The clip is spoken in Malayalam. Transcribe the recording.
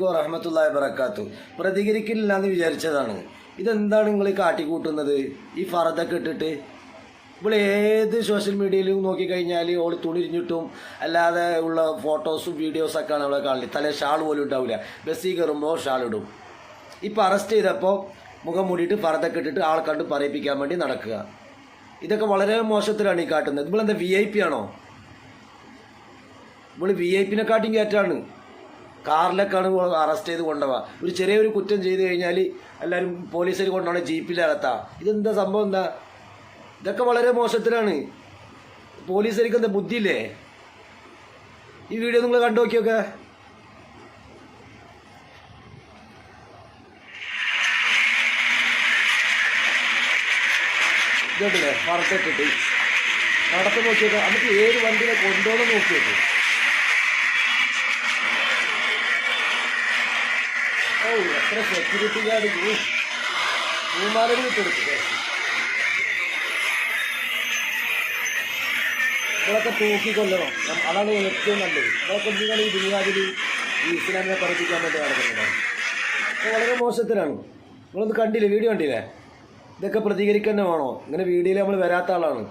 അലൈക്കും വറഹ്മത്തുള്ളാഹി വബറകാതുഹു. പ്രതികരിക്കില്ല എന്ന് വിചാരിച്ചതാണ്. ഇതെന്താണ് നിങ്ങൾ കാട്ടിക്കൂട്ടുന്നത്? ഈ ഫറദൊക്കെ ഇട്ടിട്ട് ഇവിടെ ഏത് സോഷ്യൽ മീഡിയയിലും നോക്കിക്കഴിഞ്ഞാൽ ഓൾ തുണിരിഞ്ഞിട്ടും അല്ലാതെ ഉള്ള ഫോട്ടോസും വീഡിയോസൊക്കെയാണ് അവളെ കാണുന്നത്. തലേ ഷാൾ പോലും ഉണ്ടാവില്ല. ബസ്സിൽ കയറുമ്പോൾ ഷാൾ ഇടും. ഇപ്പോൾ അറസ്റ്റ് ചെയ്തപ്പോൾ മുഖം മൂടിയിട്ട് ഫറദൊക്കെ ഇട്ടിട്ട് ആൾ കണ്ട് പറയിപ്പിക്കാൻ വേണ്ടി നടക്കുക. ഇതൊക്കെ വളരെ മോശത്തിലാണ് ഈ കാട്ടുന്നത്. ഇവളെന്താ VIP ആണോ? ഇവൾ VIP-നെക്കാട്ടും കയറ്റാണ്. കാറിലൊക്കെയാണ് അറസ്റ്റ് ചെയ്ത് കൊണ്ടുപോവുക. ഒരു ചെറിയൊരു കുറ്റം ചെയ്ത് കഴിഞ്ഞാൽ എല്ലാവരും പോലീസുകാർ കൊണ്ടുപോകണ ജീപ്പിലകത്താ. ഇതെന്താ സംഭവം? എന്താ ഇതൊക്കെ വളരെ മോശത്തിലാണ്. പോലീസുകാർക്ക് എന്താ ബുദ്ധിയില്ലേ? ഈ വീഡിയോ നിങ്ങൾ കണ്ടു നോക്കിയൊക്കെ. ഇതല്ലേ പറത്തിട്ടിട്ട് നടത്തി നോക്കിയൊക്കെ. നമുക്ക് ഏത് വണ്ടിനെ കൊണ്ടുപോകണം നോക്കിയൊക്കെ. ഓ എത്ര സെക്യൂരിറ്റി ഗാർഡ് പൂമാലടി വിട്ടെടുത്തില്ലേ. ഇതൊക്കെ തൂക്കിക്കൊല്ലണം. അതാണ് ഏറ്റവും നല്ലത്. ഇതൊക്കെ നിങ്ങൾ ഈ ദുനിയാവിൽ ഈ ഇസ്ലാമിനെ പഠിപ്പിക്കാൻ വേണ്ടി നടക്കുന്നതാണ്. വളരെ മോശത്തിലാണ്. നിങ്ങളൊന്ന് കണ്ടില്ലേ? വീഡിയോ കണ്ടില്ലേ? ഇതൊക്കെ പ്രതികരിക്കാൻ വേണോ? ഇങ്ങനെ വീഡിയോയിൽ നമ്മൾ വരാത്ത ആളാണ്.